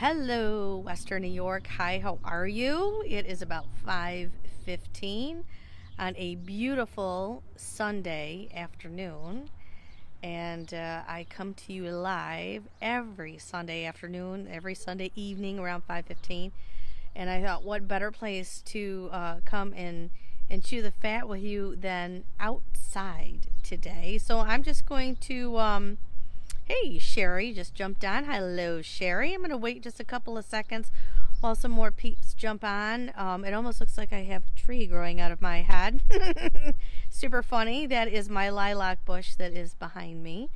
Hello, Western New York. Hi, how are you? It is about 5:15 on a beautiful Sunday afternoon, and I come to you live every Sunday afternoon, every Sunday evening around 5:15. And I thought, what better place to come and chew the fat with you than outside today? So I'm just going to hey, Sherry just jumped on. Hello, Sherry. I'm going to wait just a couple of seconds while some more peeps jump on. It almost looks like I have a tree growing out of my head. Super funny. That is my lilac bush that is behind me.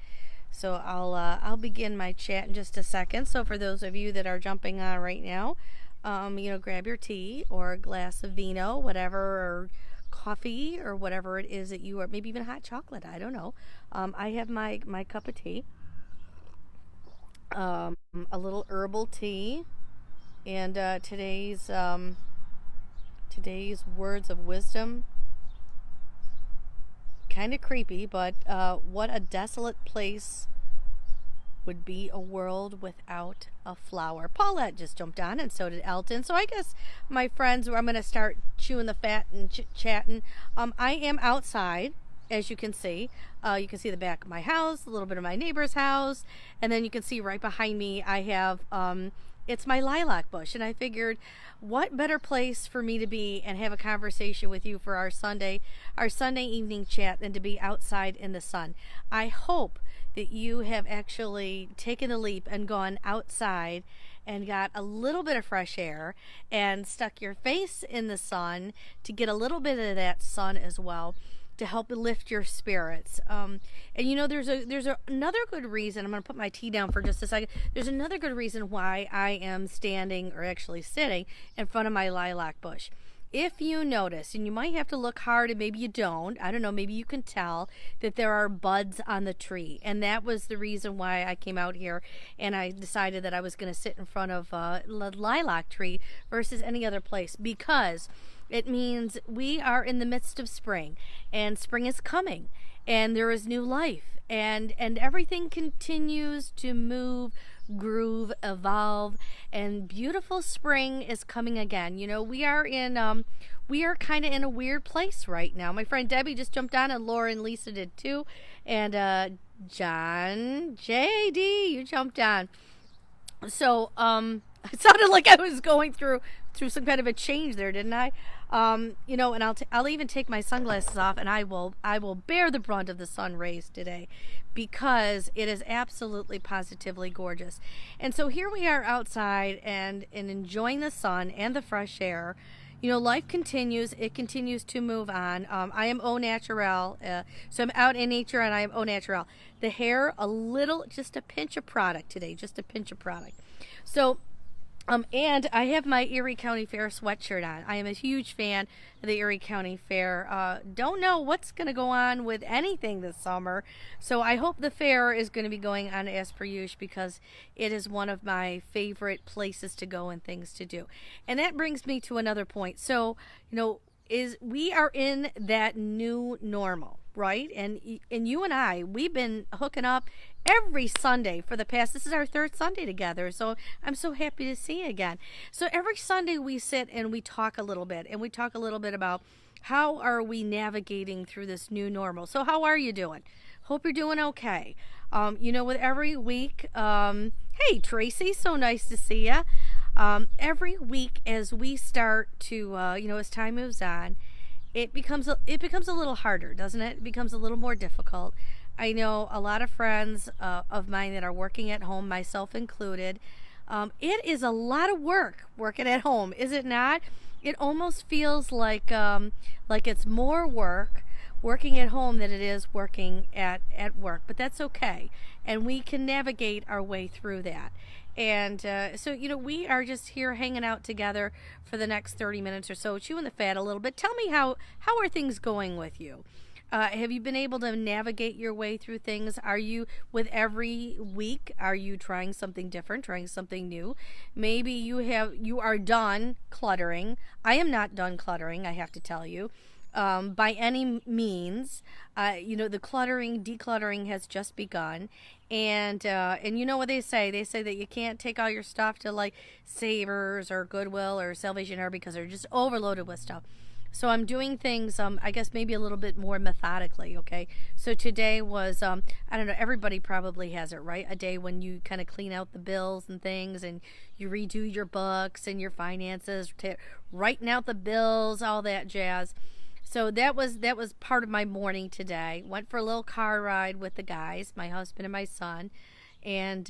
So I'll begin my chat in just a second. So for those of you that are jumping on right now, grab your tea or a glass of vino, whatever, or coffee or whatever it is that you are, maybe even hot chocolate. I don't know. I have my cup of tea. A little herbal tea, and today's words of wisdom, kind of creepy, but what a desolate place would be a world without a flower. Paulette just jumped on, and so did Elton. So I guess, my friends, I'm going to start chewing the fat and chit-chatting. I am outside. As you can see the back of my house, a little bit of my neighbor's house, and then you can see right behind me I have it's my lilac bush, and I figured what better place for me to be and have a conversation with you for our Sunday evening chat than to be outside in the sun. I hope that you have actually taken the leap and gone outside and got a little bit of fresh air and stuck your face in the sun to get a little bit of that sun as well, to help lift your spirits. And there's another good reason. I'm going to put my tea down for just a second. There's another good reason why I am standing, or actually sitting, in front of my lilac bush. If you notice, and you might have to look hard, and maybe you don't, I don't know, maybe you can tell that there are buds on the tree. And that was the reason why I came out here and I decided that I was going to sit in front of a lilac tree versus any other place, because it means we are in the midst of spring, and spring is coming, and there is new life, and everything continues to move, groove, evolve, and beautiful spring is coming again. We are kind of in a weird place right now. My friend Debbie just jumped on, and Laura and Lisa did too, and John, JD, you jumped on. So it sounded like I was going through some kind of a change there, didn't I? And I'll even take my sunglasses off, and I will bear the brunt of the sun rays today, because it is absolutely positively gorgeous. And so here we are outside and enjoying the sun and the fresh air. Life continues. It continues to move on. I am au naturel, so I'm out in nature, and I am au naturel. The hair, just a pinch of product today, just a pinch of product. So, and I have my Erie County Fair sweatshirt on. I am a huge fan of the Erie County Fair. Don't know what's going to go on with anything this summer, so I hope the fair is going to be going on as per usual, because it is one of my favorite places to go and things to do. And that brings me to another point. So, we are in that new normal, right? And you and I, we've been hooking up every Sunday for the past, this is our third Sunday together, so I'm so happy to see you again. So every Sunday we sit and we talk a little bit, and we talk a little bit about how are we navigating through this new normal. So how are you doing? Hope you're doing okay. With every week, hey Tracy, so nice to see you. Every week as we start to, as time moves on, it becomes a little harder, doesn't it? It becomes a little more difficult. I know a lot of friends of mine that are working at home, myself included. It is a lot of work working at home, is it not? It almost feels like it's more work working at home than it is working at work, but that's okay, and we can navigate our way through that. And so we are just here hanging out together for the next 30 minutes or so, chewing the fat a little bit. Tell me, how are things going with you? Have you been able to navigate your way through things? Are you, with every week, are you trying something different, trying something new? Maybe you are done cluttering. I am not done cluttering, I have to tell you. by any means. The decluttering has just begun, and you know what they say? They say that you can't take all your stuff to like Savers or Goodwill or Salvation Army because they're just overloaded with stuff. So I'm doing things, I guess maybe a little bit more methodically, okay? So today was, I don't know, everybody probably has it, right? A day when you kind of clean out the bills and things, and you redo your books and your finances, writing out the bills, all that jazz. So that was part of my morning today. Went for a little car ride with the guys, my husband and my son, and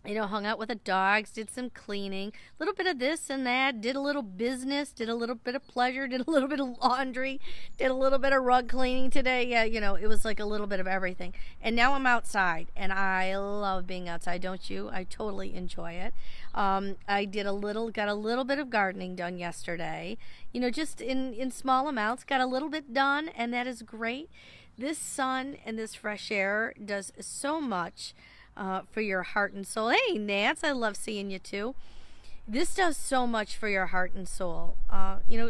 hung out with the dogs, did some cleaning, a little bit of this and that, did a little business, did a little bit of pleasure, did a little bit of laundry, did a little bit of rug cleaning today. Yeah, it was like a little bit of everything. And now I'm outside, and I love being outside, don't you? I totally enjoy it. I got a little bit of gardening done yesterday, just in small amounts, got a little bit done, and that is great. This sun and this fresh air does so much for your heart and soul. Hey, Nance, I love seeing you too. This does so much for your heart and soul.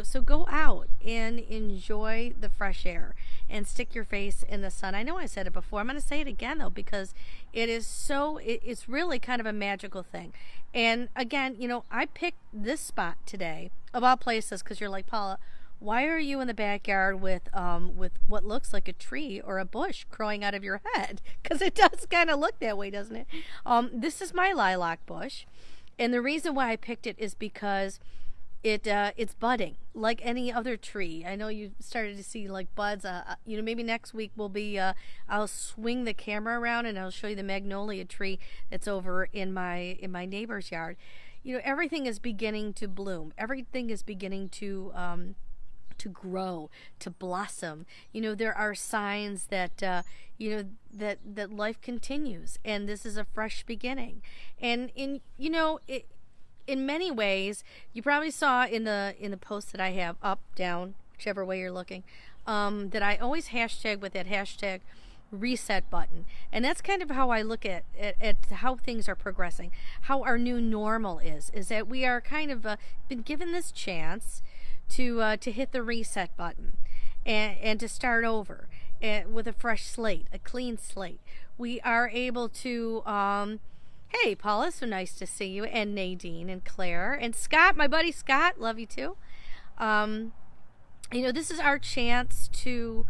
So go out and enjoy the fresh air and stick your face in the sun. I know I said it before. I'm going to say it again, though, because it's really kind of a magical thing. And again, I picked this spot today, of all places, because you're like, Paula, why are you in the backyard with what looks like a tree or a bush growing out of your head? Because it does kind of look that way, doesn't it? This is my lilac bush, and the reason why I picked it is because it's budding like any other tree. I know you started to see like buds. Maybe next week will be. I'll swing the camera around and I'll show you the magnolia tree that's over in my neighbor's yard. Everything is beginning to bloom. Everything is beginning to grow, to blossom. There are signs that that life continues, and this is a fresh beginning. And in many ways, you probably saw in the post that I have up, down, whichever way you're looking, that I always hashtag with that hashtag reset button. And that's kind of how I look at how things are progressing, how our new normal is that we are kind of been given this chance to hit the reset button and to start over with a fresh slate, a clean slate. We are able to, hey, Paula, so nice to see you, and Nadine and Claire and Scott, my buddy Scott, love you too. This is our chance to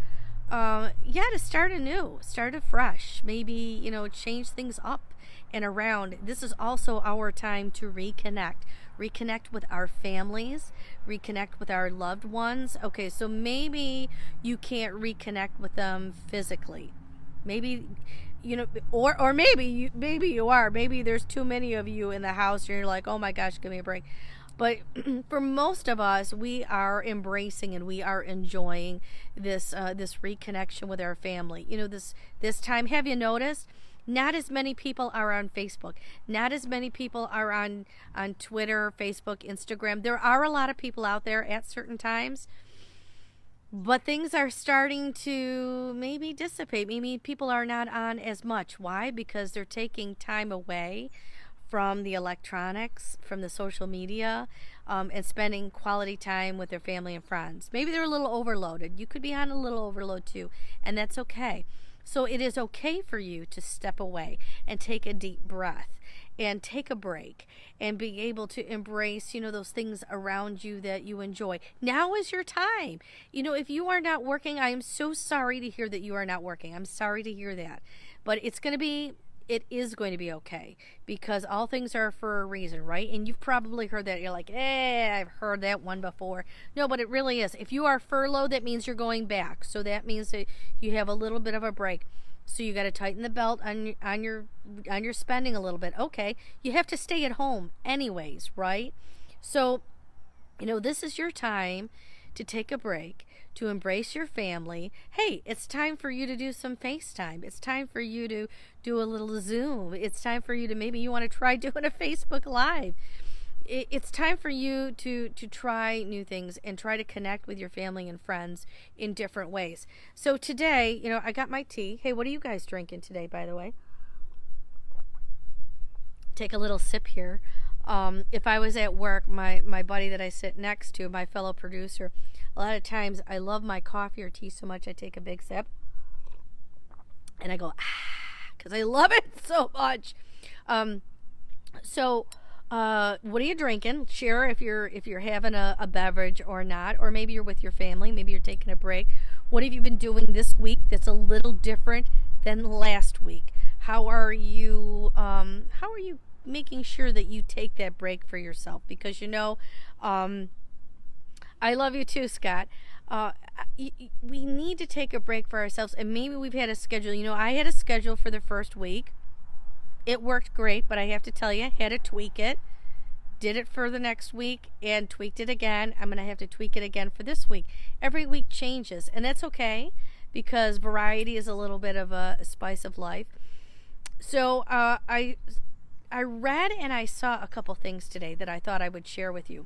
start anew, start afresh, maybe, change things up and around. This is also our time to reconnect with our families, reconnect with our loved ones. Okay, so maybe you can't reconnect with them physically. Maybe, or maybe you are. Maybe there's too many of you in the house and you're like, oh my gosh, give me a break. But for most of us, we are embracing and we are enjoying this reconnection with our family. This time, have you noticed? Not as many people are on Facebook. Not as many people are on Twitter, Facebook, Instagram. There are a lot of people out there at certain times, but things are starting to maybe dissipate. Maybe people are not on as much. Why? Because they're taking time away from the electronics, from the social media, and spending quality time with their family and friends. Maybe they're a little overloaded. You could be on a little overload too, and that's okay. So it is okay for you to step away and take a deep breath and take a break and be able to embrace, those things around you that you enjoy. Now is your time. If you are not working, I am so sorry to hear that you are not working. I'm sorry to hear that. But it is going to be okay, because all things are for a reason, right? And you've probably heard that. You're like, I've heard that one before. No, but it really is. If you are furloughed, that means you're going back. So that means that you have a little bit of a break. So you got to tighten the belt on your spending a little bit. Okay, you have to stay at home anyways, right? So, this is your time to take a break, to embrace your family. Hey, it's time for you to do some FaceTime. It's time for you to do a little Zoom. It's time for you to, maybe you want to try doing a Facebook Live. It's time for you to try new things and try to connect with your family and friends in different ways. So today, I got my tea. Hey, what are you guys drinking today, by the way? Take a little sip here If I was at work, my buddy that I sit next to, my fellow producer, a lot of times I love my coffee or tea so much I take a big sip and I go, because I love it so much. So what are you drinking? Share if you're having a beverage or not, or maybe you're with your family, maybe you're taking a break. What have you been doing this week that's a little different than last week? How are you making sure that you take that break for yourself? Because I love you too, Scott. We need to take a break for ourselves, and maybe we've had a schedule. I had a schedule for the first week. It worked great, but I have to tell you, I had to tweak it. Did it for the next week and tweaked it again. I'm going to have to tweak it again for this week. Every week changes, and that's okay because variety is a little bit of a spice of life. So I read and I saw a couple things today that I thought I would share with you.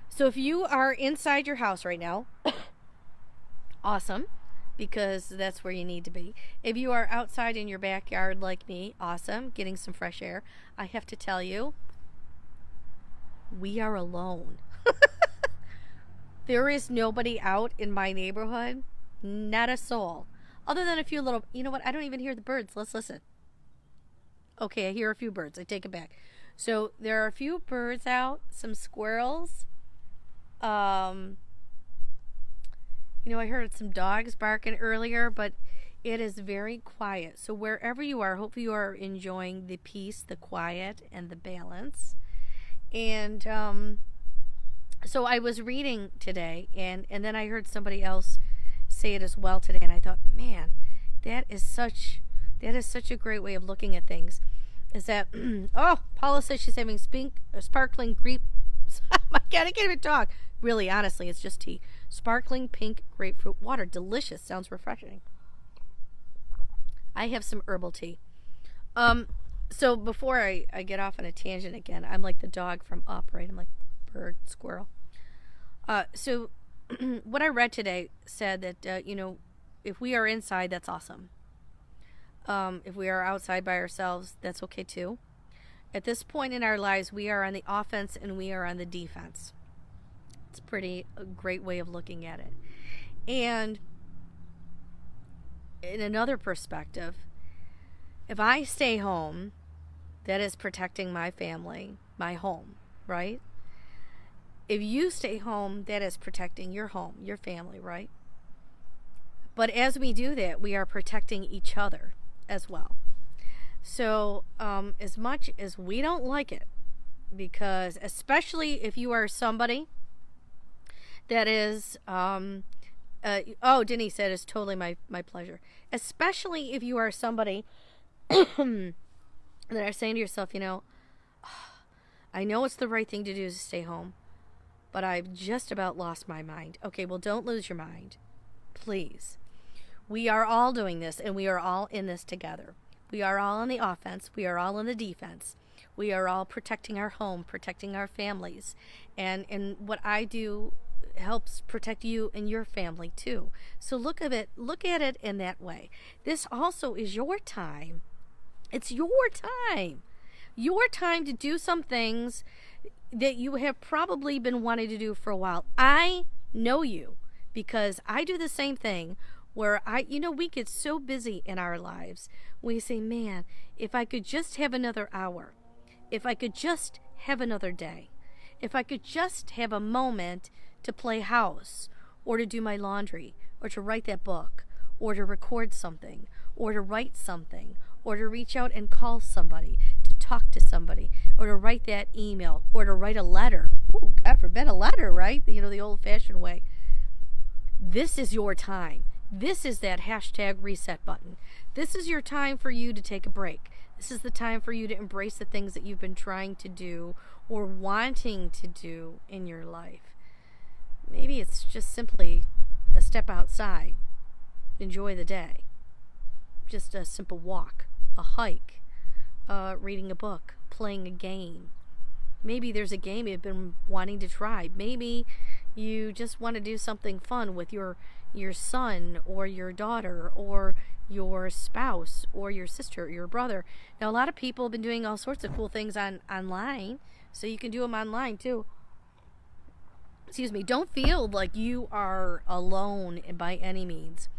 So if you are inside your house right now, awesome, because that's where you need to be. If you are outside in your backyard like me, awesome, getting some fresh air. I have to tell you, we are alone. There is nobody out in my neighborhood, not a soul, other than a few little, you know what, I don't even hear the birds. Let's listen. Okay, I hear a few birds. I take it back. So there are a few birds out, some squirrels. I heard some dogs barking earlier, but it is very quiet. So wherever you are, hopefully you are enjoying the peace, the quiet, and the balance. And so I was reading today, and then I heard somebody else say it as well today, and I thought, man, that is such a great way of looking at things. Is that Paula says she's having sparkling grape. My God, I can't even talk. Really, honestly, it's just tea. Sparkling pink grapefruit water. Delicious. Sounds refreshing. I have some herbal tea. So before I get off on a tangent again, I'm like the dog from Up, right? I'm like bird, squirrel. So what I read today said that, if we are inside, that's awesome. If we are outside by ourselves, that's okay too. At this point in our lives, we are on the offense and we are on the defense. It's a great way of looking at it. And in another perspective, if I stay home, that is protecting my family, my home, right? If you stay home, that is protecting your home, your family, right? But as we do that, we are protecting each other as well. So as much as we don't like it, because especially if you are somebody that is, Denny said, it's totally my pleasure. Especially if you are somebody that are saying to yourself, I know it's the right thing to do to stay home, but I've just about lost my mind. Okay, well, don't lose your mind. Please. We are all doing this, and we are all in this together. We are all on the offense. We are all in the defense. We are all protecting our home, protecting our families. And what I do helps protect you and your family too. So look at it in that way. This also is your time. It's your time. Your time to do some things that you have probably been wanting to do for a while. I know you because I do the same thing where we get so busy in our lives. We say, man, if I could just have another hour, if I could just have another day, if I could just have a moment to play house or to do my laundry or to write that book or to record something or to write something or to reach out and call somebody, to talk to somebody or to write that email or to write a letter. Ooh, God forbid a letter, right? The old-fashioned way. This is your time. This is that hashtag reset button. This is your time for you to take a break. This is the time for you to embrace the things that you've been trying to do or wanting to do in your life. Maybe it's just simply a step outside. Enjoy the day. Just a simple walk, a hike, reading a book, playing a game. Maybe there's a game you've been wanting to try. Maybe You just want to do something fun with your son or your daughter or your spouse or your sister or your brother. Now, a lot of people have been doing all sorts of cool things online, so you can do them online too. Excuse me. Don't feel like you are alone by any means.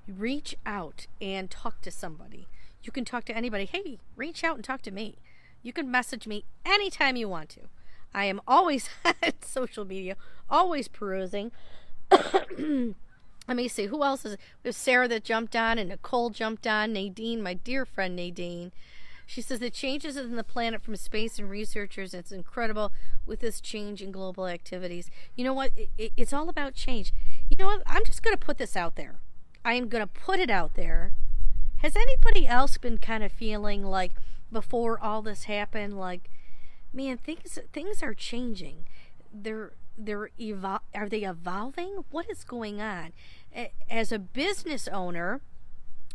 Reach out and talk to somebody. You can talk to anybody. Hey, reach out and talk to me. You can message me anytime you want to. I am always on social media, always perusing. Let me see, who else is it? We have Sarah that jumped on, and Nicole jumped on. Nadine, my dear friend Nadine. She says the changes in the planet from space and researchers, it's incredible with this change in global activities. You know what? It's all about change. You know what? I'm just going to put this out there. I am going to put it out there. Has anybody else been kind of feeling like before all this happened, like, man, things are changing. Are they evolving? What is going on? As a business owner,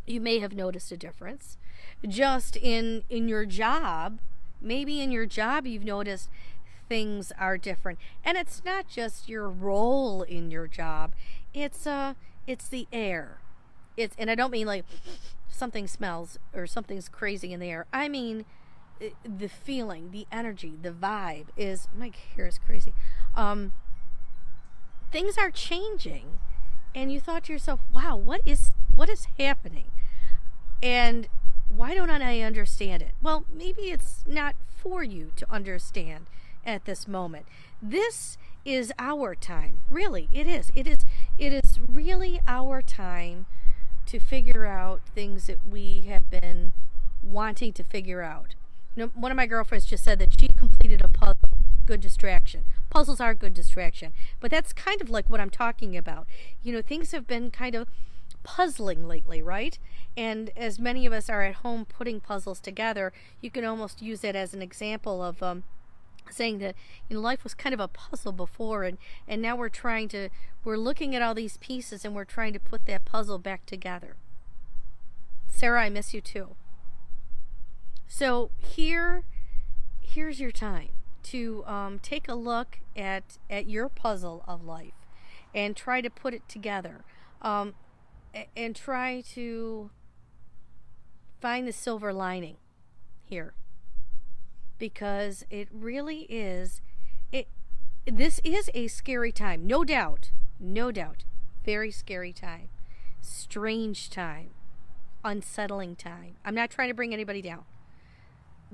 you may have noticed a difference. Just in your job, maybe in your job you've noticed things are different. And it's not just your role in your job. It's the air. And I don't mean like something smells or something's crazy in the air. I mean the feeling, the energy, the vibe is, my hair is crazy. Things are changing, and you thought to yourself, wow, what is happening? And why don't I understand it? Well, maybe it's not for you to understand at this moment. This is our time. Really, it is. It is really our time to figure out things that we have been wanting to figure out. You know, one of my girlfriends just said that she completed a puzzle. Good distraction. Puzzles are good distraction. But that's kind of like what I'm talking about. You know, things have been kind of puzzling lately, right? And as many of us are at home putting puzzles together, you can almost use that as an example of saying that, you know, life was kind of a puzzle before, and now we're looking at all these pieces and we're trying to put that puzzle back together. Sarah, I miss you too. So here's your time to take a look at your puzzle of life and try to put it together, and try to find the silver lining here, because it really is. This is a scary time, no doubt, very scary time, strange time, unsettling time. I'm not trying to bring anybody down.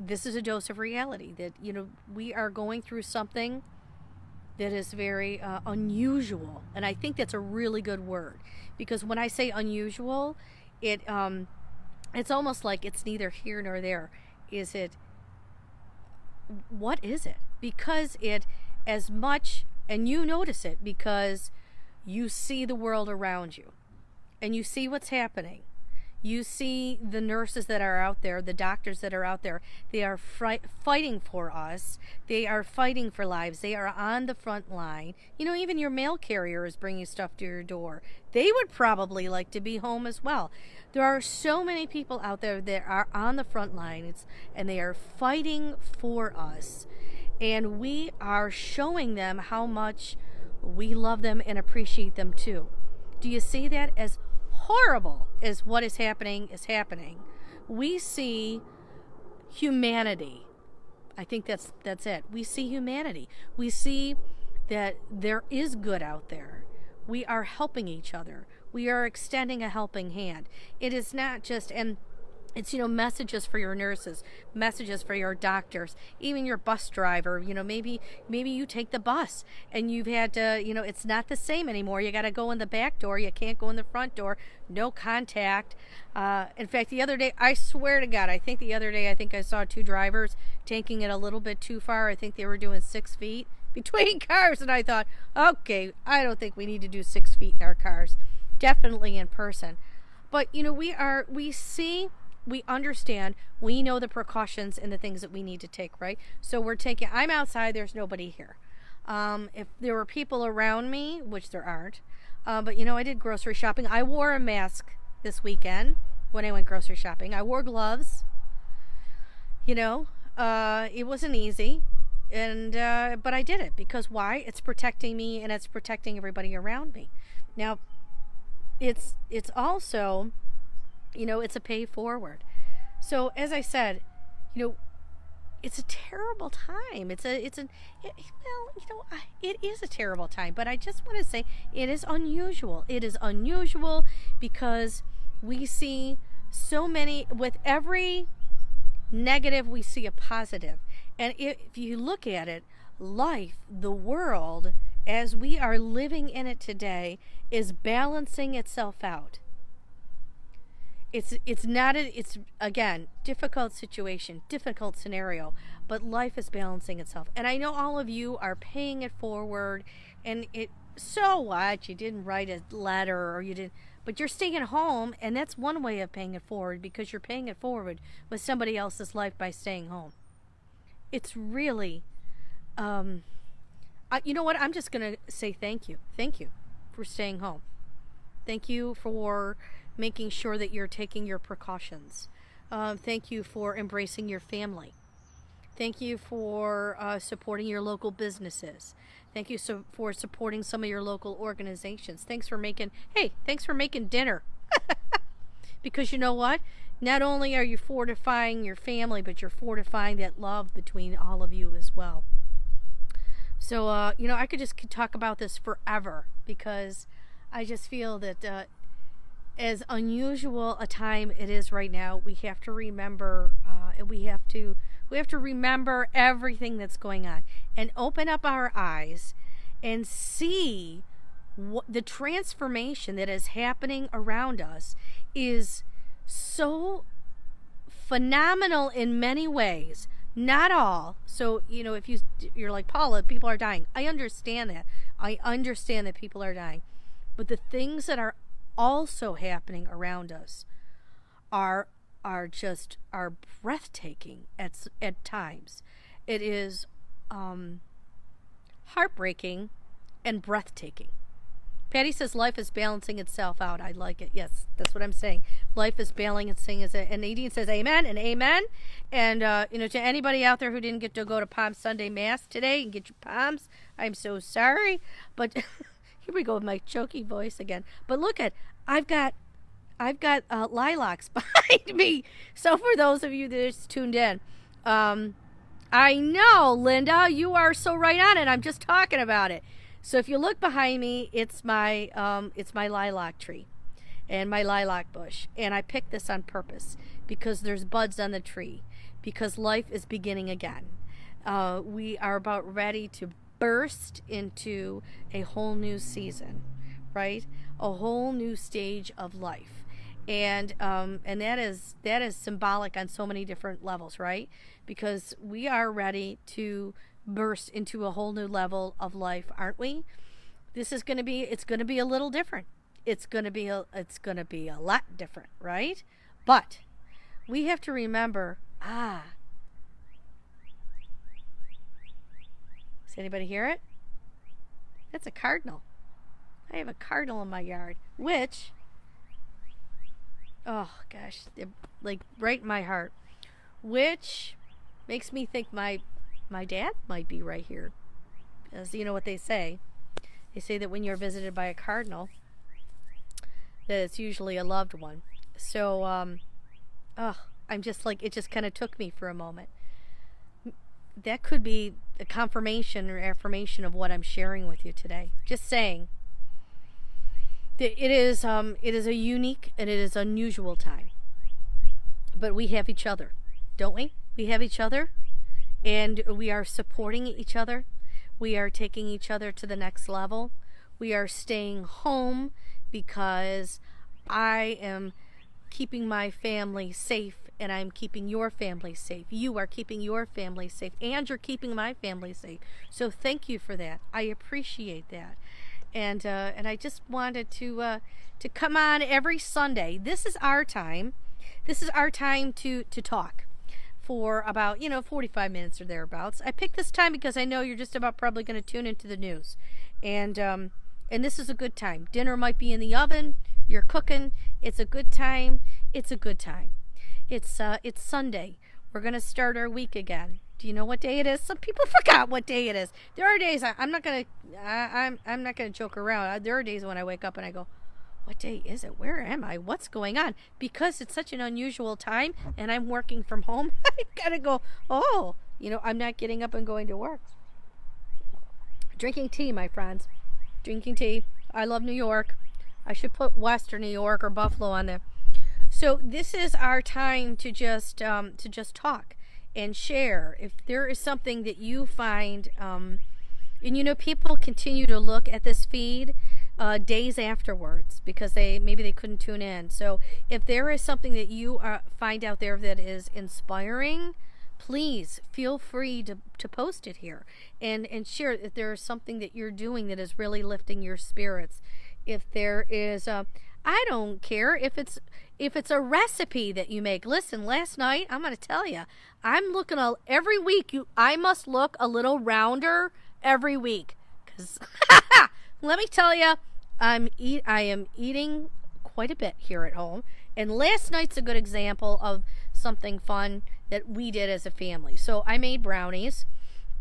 This is a dose of reality that, you know, we are going through something that is very unusual. And I think that's a really good word, because when I say unusual, it's almost like it's neither here nor there. What is it? Because it, as much, and you notice it because you see the world around you and you see what's happening. You see the nurses that are out there, the doctors that are out there. They are fighting for us. They are fighting for lives. They are on the front line. You know, even your mail carrier is bringing stuff to your door. They would probably like to be home as well. There are so many people out there that are on the front lines, and they are fighting for us. And we are showing them how much we love them and appreciate them too. Do you see that? As horrible as what is happening, we see humanity. I think that's it. We see humanity. We see that there is good out there. We are helping each other. We are extending a helping hand. It is not just, and it's, you know, messages for your nurses, messages for your doctors, even your bus driver. You know, maybe you take the bus and you've had to, you know, it's not the same anymore. You got to go in the back door. You can't go in the front door. No contact. In fact, the other day, I swear to God, I think I saw two drivers taking it a little bit too far. I think they were doing 6 feet between cars. And I thought, okay, I don't think we need to do 6 feet in our cars. Definitely in person. But, you know, we see, we understand, we know the precautions and the things that we need to take, right? So I'm outside, there's nobody here. If there were people around me, which there aren't, but, you know, I did grocery shopping. I wore a mask this weekend when I went grocery shopping. I wore gloves. You know, it wasn't easy. And but I did it because why? It's protecting me and it's protecting everybody around me. Now, it's also, it's a pay forward. So as I said, it's a terrible time. It is a terrible time. But I just want to say it is unusual. It is unusual because we see so many. With every negative, we see a positive. And if you look at it, life, the world, as we are living in it today, is balancing itself out. It's again, difficult situation, difficult scenario, but life is balancing itself. And I know all of you are paying it forward, and so what? You didn't write a letter, or you didn't, but you're staying home, and that's one way of paying it forward, because you're paying it forward with somebody else's life by staying home. It's really, you know what? I'm just going to say thank you. Thank you for staying home. Thank you for making sure that you're taking your precautions. Thank you for embracing your family. Thank you for supporting your local businesses. Thank you for supporting some of your local organizations. Thanks for making dinner. Because you know what? Not only are you fortifying your family, but you're fortifying that love between all of you as well. So, I could just talk about this forever, because I just feel that as unusual a time it is right now, we have to remember, and we have to remember everything that's going on, and open up our eyes and see what the transformation that is happening around us is so phenomenal in many ways. Not all. So, if you're like, Paula, people are dying. I understand that. I understand that people are dying. But the things that are also happening around us are breathtaking at times. It is heartbreaking and breathtaking. Patty says life is balancing itself out. I like it. Yes, that's what I'm saying. Life is balancing itself. And Nadine says amen and amen. And, to anybody out there who didn't get to go to Palm Sunday Mass today and get your palms, I'm so sorry. But here we go with my choky voice again. But look at, I've got lilacs behind me. So for those of you that just tuned in, I know, Linda, you are so right on it. I'm just talking about it. So if you look behind me, it's my lilac tree and my lilac bush. And I picked this on purpose because there's buds on the tree, because life is beginning again. We are about ready to burst into a whole new season, right? A whole new stage of life. And that is symbolic on so many different levels, right? Because we are ready to burst into a whole new level of life, aren't we? It's going to be a little different. It's going to be a lot different, right? But we have to remember, does anybody hear it? That's a cardinal. I have a cardinal in my yard, which, oh gosh, like right in my heart, which makes me think my dad might be right here. As you know what they say. They say that when you're visited by a cardinal, that it's usually a loved one. So, I'm just like, it just kind of took me for a moment. That could be a confirmation or affirmation of what I'm sharing with you today. Just saying. It is a unique and it is unusual time. But we have each other, don't we? We have each other. And we are supporting each other. We are taking each other to the next level. We are staying home because I am keeping my family safe, and I'm keeping your family safe. You are keeping your family safe, and you're keeping my family safe. So thank you for that. I appreciate that. And I just wanted to come on every Sunday. This is our time. This is our time to talk for about 45 minutes or thereabouts. I picked this time because I know you're just about probably going to tune into the news, and this is a good time. Dinner might be in the oven. You're cooking. It's a good time. It's a good time. It's Sunday. We're going to start our week again, Do you know what day it is? Some people forgot what day it is. There are days I'm not gonna joke around. There are days when I wake up and I go, what day is it? Where am I? What's going on? Because it's such an unusual time and I'm working from home. I gotta go, oh, I'm not getting up and going to work. Drinking tea, my friends. Drinking tea. I love New York. I should put Western New York or Buffalo on there. So this is our time to just talk and share. If there is something that you find, and people continue to look at this feed days afterwards because maybe they couldn't tune in. So if there is something that you find out there that is inspiring, please feel free to post it here and share if there is something that you're doing that is really lifting your spirits. If there is I don't care if it's a recipe that you make. Listen, last night, I'm going to tell you, I'm looking every week. I must look a little rounder every week, because let me tell you, I am eating quite a bit here at home. And last night's a good example of something fun that we did as a family. So I made brownies,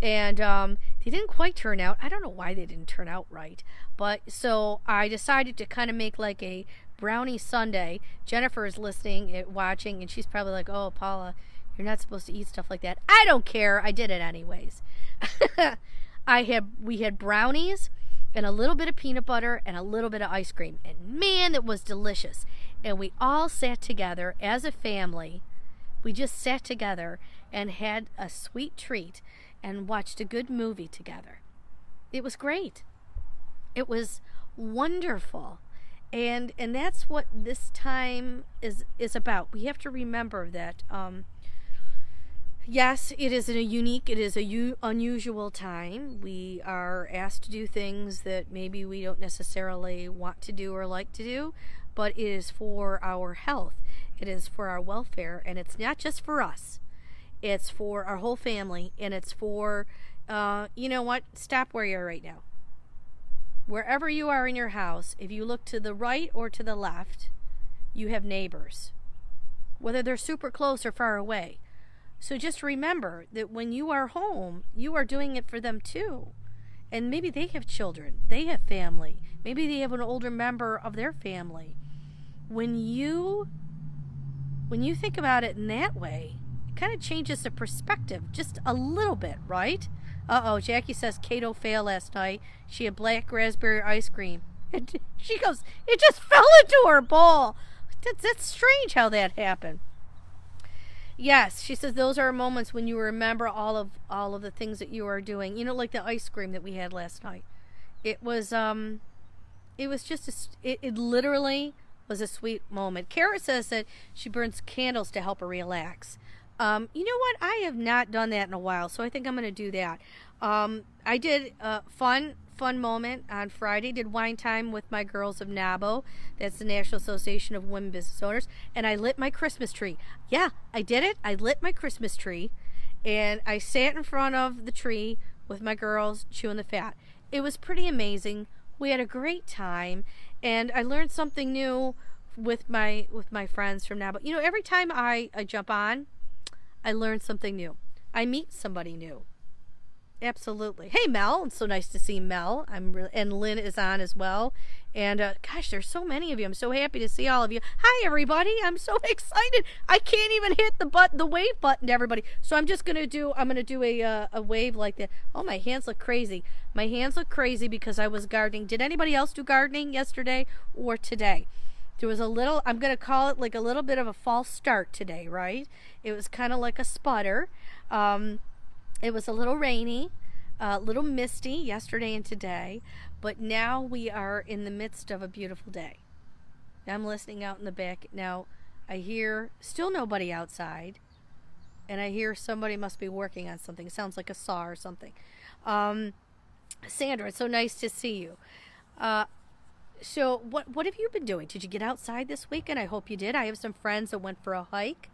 and they didn't quite turn out. I don't know why they didn't turn out right. But so I decided to kind of make like a brownie sundae. Jennifer is watching, and she's probably like, oh, Paula, you're not supposed to eat stuff like that. I don't care. I did it anyways. We had brownies and a little bit of peanut butter and a little bit of ice cream. And man, it was delicious. And we all sat together as a family. We just sat together and had a sweet treat and watched a good movie together. It was great. It was wonderful. And that's what this time is about. We have to remember that yes, it is a unusual time. We are asked to do things that maybe we don't necessarily want to do or like to do, but it is for our health. It is for our welfare, and it's not just for us. It's for our whole family, and it's for, you know what? Stop where you are right now. Wherever you are in your house, if you look to the right or to the left, you have neighbors, whether they're super close or far away. So just remember that when you are home, you are doing it for them too. And maybe they have children, they have family, maybe they have an older member of their family. When you think about it in that way, it kind of changes the perspective just a little bit, right? Jackie says Kato failed last night. She had black raspberry ice cream. And she goes, it just fell into her bowl. That's strange how that happened. Yes, she says those are moments when you remember all of the things that you are doing. Like the ice cream that we had last night. It was just it literally was a sweet moment. Kara says that she burns candles to help her relax. You know what? I have not done that in a while, so I think I'm going to do that. I did a fun moment on Friday. Did wine time with my girls of NABO. That's the National Association of Women Business Owners. And I lit my Christmas tree. Yeah, I did it. I lit my Christmas tree. And I sat in front of the tree with my girls chewing the fat. It was pretty amazing. We had a great time. And I learned something new with my friends from NABO. Every time I jump on, I learn something new. I meet somebody new. Absolutely. Hey, Mel. It's so nice to see Mel. And Lynn is on as well. And gosh, there's so many of you. I'm so happy to see all of you. Hi, everybody. I'm so excited. I can't even hit the wave button to everybody. So I'm going to do a wave like that. Oh, my hands look crazy. My hands look crazy because I was gardening. Did anybody else do gardening yesterday or today? There was I'm going to call it like a little bit of a false start today, right? It was kind of like a sputter. It was a little rainy, a little misty yesterday and today, but now we are in the midst of a beautiful day. I'm listening out in the back. Now, I hear still nobody outside, and I hear somebody must be working on something. It sounds like a saw or something. Sandra, it's so nice to see you. So what have you been doing? Did you get outside this weekend? I hope you did. I have some friends that went for a hike.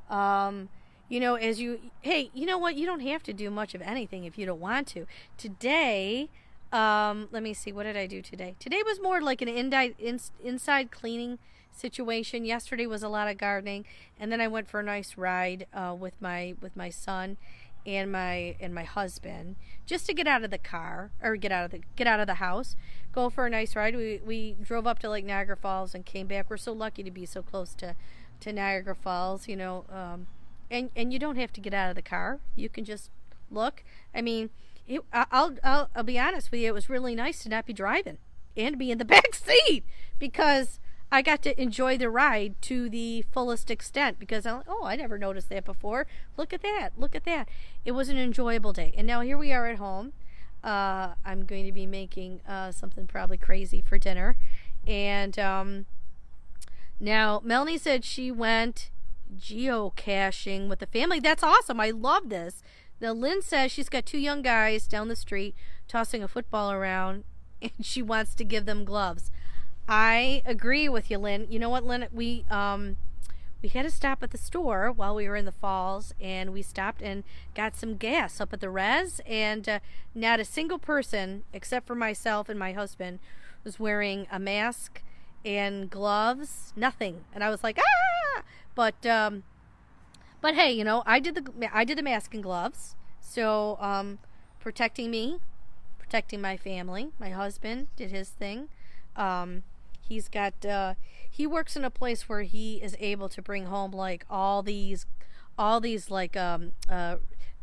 Hey, you know what? You don't have to do much of anything if you don't want to. Today, let me see. What did I do today? Today was more like an inside cleaning situation. Yesterday was a lot of gardening, and then I went for a nice ride with my son, and my husband, just to get out of the car, or get out of the house, go for a nice ride. We drove up to Lake Niagara Falls and came back. We're so lucky to be so close to Niagara Falls, and you don't have to get out of the car. You can just look. I mean, I'll be honest with you. It was really nice to not be driving and be in the back seat, because I got to enjoy the ride to the fullest extent, because I never noticed that before. Look at that. Look at that. It was an enjoyable day. And now here we are at home. I'm going to be making something probably crazy for dinner. And now Melanie said she went geocaching with the family. That's awesome. I love this. Now Lynn says she's got 2 young guys down the street tossing a football around, and she wants to give them gloves. I agree with you, Lynn. You know what, Lynn? We had to stop at the store while we were in the falls, and we stopped and got some gas up at the res, and not a single person, except for myself and my husband, was wearing a mask and gloves. Nothing. And I was like, ah! But hey, I did the mask and gloves, so protecting me, protecting my family. My husband did his thing. He's got he works in a place where he is able to bring home like all these like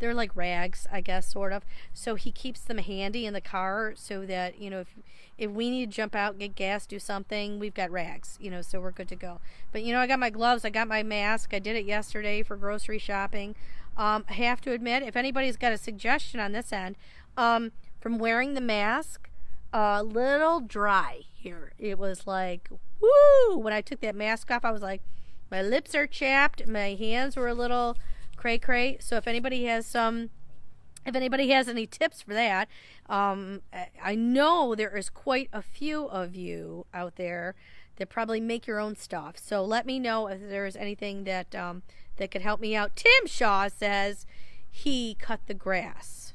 they're like rags, I guess, sort of. So he keeps them handy in the car, so that if we need to jump out, get gas, do something, we've got rags, so we're good to go. But I got my gloves, I got my mask. I did it yesterday for grocery shopping. I have to admit, if anybody's got a suggestion on this end, from wearing the mask, a little dry here. It was like, woo! When I took that mask off, I was like, my lips are chapped, my hands were a little cray. So if anybody has any tips for that, I know there is quite a few of you out there that probably make your own stuff. So let me know if there's anything that could help me out. Tim Shaw says he cut the grass.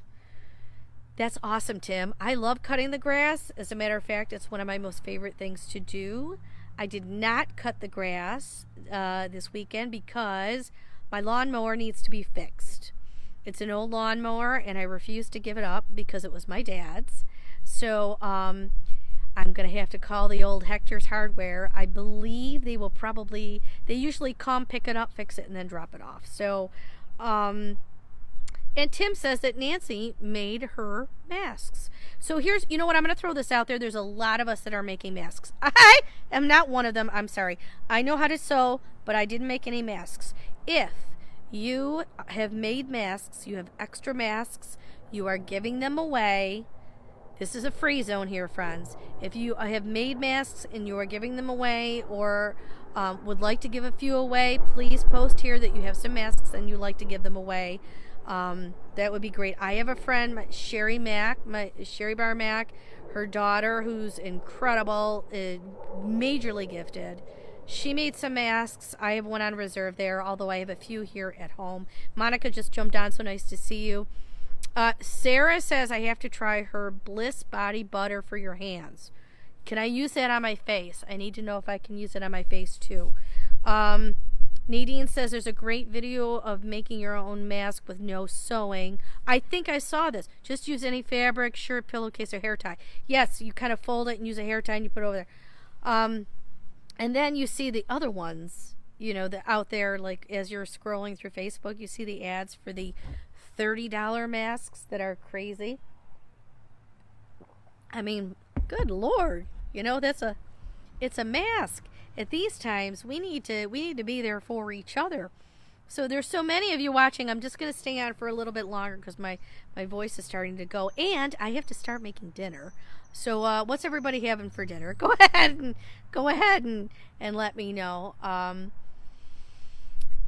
That's awesome, Tim. I love cutting the grass. As a matter of fact, it's one of my most favorite things to do. I did not cut the grass this weekend because my lawnmower needs to be fixed. It's an old lawnmower, and I refused to give it up because it was my dad's. So I'm going to have to call the old Hector's Hardware. I believe they usually come, pick it up, fix it, and then drop it off. So, and Tim says that Nancy made her masks. So here's, what, I'm going to throw this out there. There's a lot of us that are making masks. I am not one of them. I'm sorry. I know how to sew, but I didn't make any masks. If you have made masks, you have extra masks, you are giving them away. This is a free zone here, friends. If you have made masks and you are giving them away, or would like to give a few away, please post here that you have some masks and you like to give them away. That would be great. I have a friend, Sherry Bar Mac, her daughter, who's incredible, majorly gifted. She made some masks. I have one on reserve there, although I have a few here at home. Monica just jumped on. So nice to see you. Sarah says I have to try her Bliss Body Butter for your hands. Can I use that on my face? I need to know if I can use it on my face too. Nadine says there's a great video of making your own mask with no sewing. I think I saw this. Just use any fabric, shirt, pillowcase, or hair tie. Yes, you kind of fold it and use a hair tie and you put it over there. And then you see the other ones, that out there, like as you're scrolling through Facebook, you see the ads for the $30 masks that are crazy. I mean, good Lord, it's a mask. At these times, we need to be there for each other. So there's so many of you watching. I'm just going to stay on for a little bit longer because my voice is starting to go, and I have to start making dinner. So what's everybody having for dinner? Go ahead and let me know.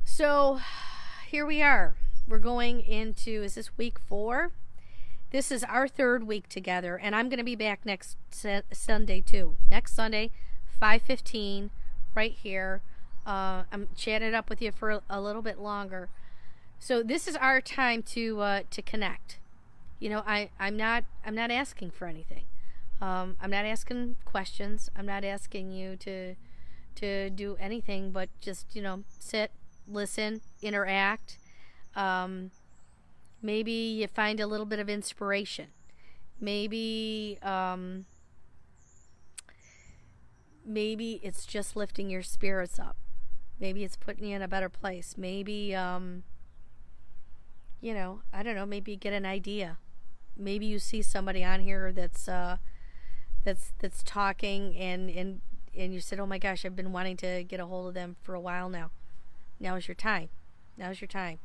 So here we are. We're going into, is this week 4? This is our 3rd week together, and I'm going to be back next Sunday too. Next Sunday, 5:15, right here. I'm chatting it up with you for a little bit longer. So this is our time to connect. I'm not asking for anything. I'm not asking questions. I'm not asking you to do anything but just sit, listen, interact. Maybe you find a little bit of inspiration. Maybe maybe it's just lifting your spirits up. Maybe it's putting you in a better place. Maybe I don't know, maybe get an idea. Maybe you see somebody on here that's talking, and you said, "Oh my gosh, I've been wanting to get a hold of them for a while now." Now's your time. Now's your time.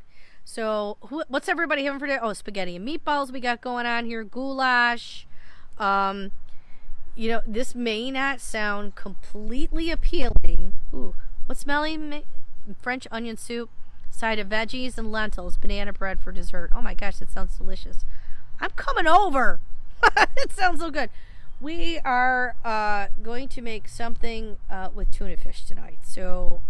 So, what's everybody having for dinner? Oh, spaghetti and meatballs we got going on here. Goulash. This may not sound completely appealing. Ooh, what's smelling? French onion soup, side of veggies and lentils, banana bread for dessert. Oh my gosh, that sounds delicious. I'm coming over. It sounds so good. We are going to make something with tuna fish tonight. So,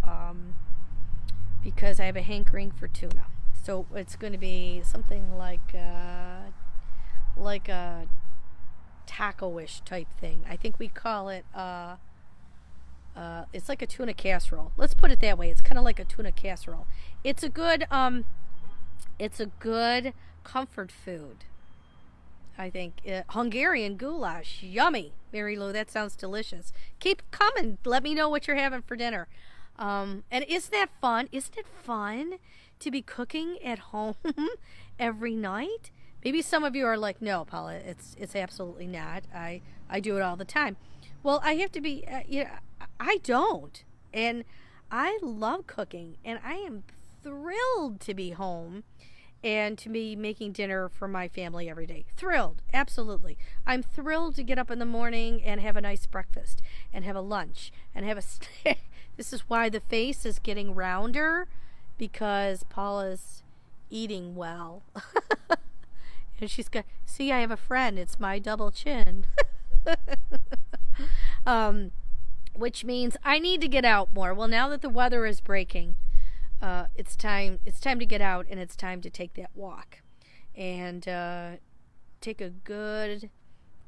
because I have a hankering for tuna. So it's going to be something like a taco-ish type thing. I think we call it it's like a tuna casserole. Let's put it that way. It's kind of like a tuna casserole. It's a good comfort food. I think Hungarian goulash, yummy. Mary Lou, that sounds delicious. Keep coming. Let me know what you're having for dinner. And isn't that fun? Isn't it fun to be cooking at home every night? Maybe some of you are like, no, Paula, it's absolutely not. I do it all the time. Well, I have to be, I don't. And I love cooking, and I am thrilled to be home and to be making dinner for my family every day. Thrilled, absolutely. I'm thrilled to get up in the morning and have a nice breakfast and have a lunch and have a snack. This is why the face is getting rounder, because Paula's eating well. And she's got, see, I have a friend. It's my double chin. Which means I need to get out more. Well, now that the weather is breaking, it's time to get out, and it's time to take that walk and take a good,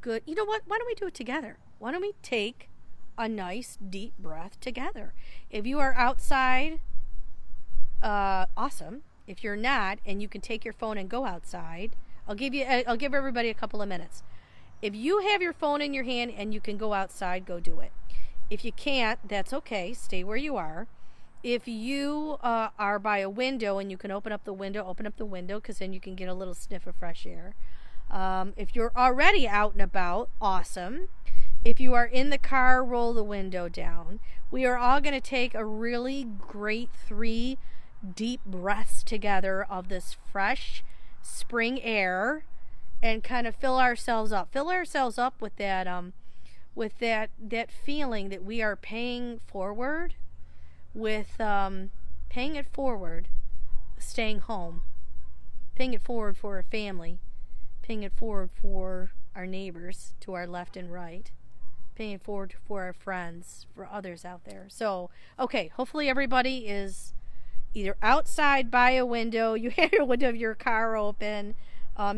you know what? Why don't we do it together? Why don't we take a nice deep breath together? If you are outside, awesome. If you're not, and you can take your phone and go outside, I'll give everybody a couple of minutes. If you have your phone in your hand and you can go outside, go do it. If you can't, that's okay. Stay where you are. If you are by a window and you can open up the window, because then you can get a little sniff of fresh air. If you're already out and about, awesome. If you are in the car, roll the window down. We are all going to take a really great 3 deep breaths together of this fresh spring air and kind of fill ourselves up with that feeling that we are paying forward with paying it forward, staying home, paying it forward for our family, paying it forward for our neighbors to our left and right, paying it forward for our friends, for others out there. So, okay, hopefully everybody is either outside by a window, you have your window of your car open,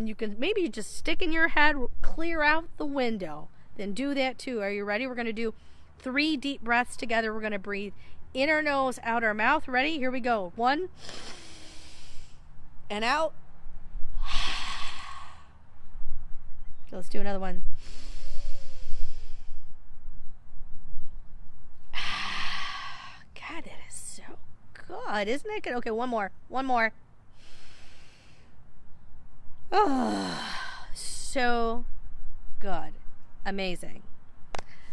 you can maybe just stick in your head, clear out the window, then do that too. Are you ready? We're going to do 3 deep breaths together. We're going to breathe in our nose, out our mouth. Ready? Here we go. 1 and out. Let's do another one. God, that is so good, isn't it good? Okay, one more. Oh, so good. Amazing.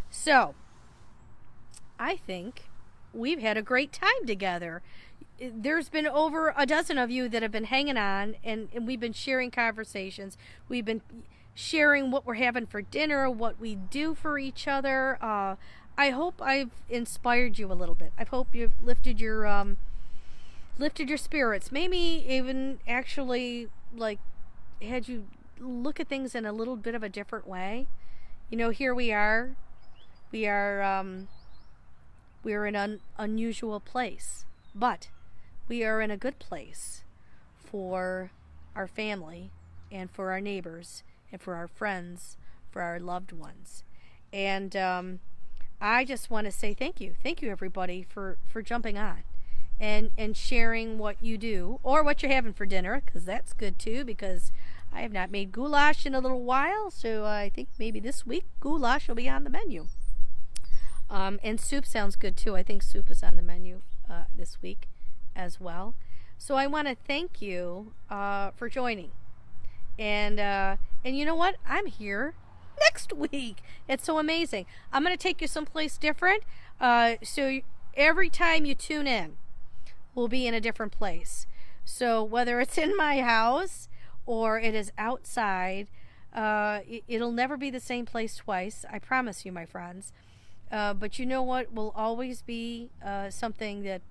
So, I think we've had a great time together. There's been over a dozen of you that have been hanging on, and we've been sharing conversations. We've been sharing what we're having for dinner, what we do for each other. I hope I've inspired you a little bit. I hope you've lifted your spirits. Maybe even actually had you look at things in a little bit of a different way. Here we are. We're in an unusual place, but we are in a good place for our family and for our neighbors and for our friends, for our loved ones. And I just want to say thank you. Thank you, everybody, for jumping on and sharing what you do or what you're having for dinner, because that's good too, because I have not made goulash in a little while, so I think maybe this week goulash will be on the menu. And soup sounds good too. I think soup is on the menu this week as well. So I want to thank you for joining. And you know what? I'm here next week. It's so amazing. I'm going to take you someplace different. So every time you tune in, we'll be in a different place. So whether it's in my house or it is outside, it'll never be the same place twice. I promise you, my friends. But you know what will always be something that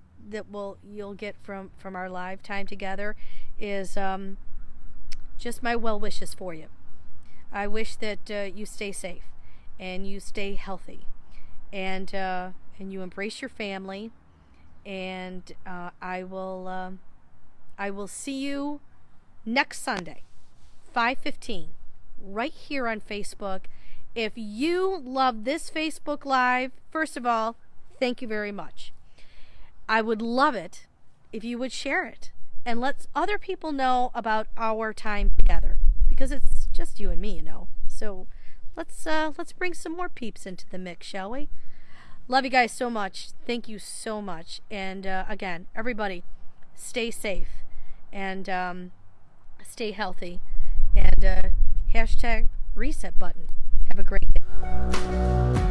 you'll get from our live time together is just my well wishes for you. I wish that you stay safe and you stay healthy, and you embrace your family. And I will see you next Sunday, 5:15, right here on Facebook. If you love this Facebook Live, first of all, thank you very much. I would love it if you would share it and let other people know about our time together, because it's just you and me, So let's bring some more peeps into the mix, shall we? Love you guys so much. Thank you so much. And again, everybody, stay safe and stay healthy. And hashtag reset button. Have a great day.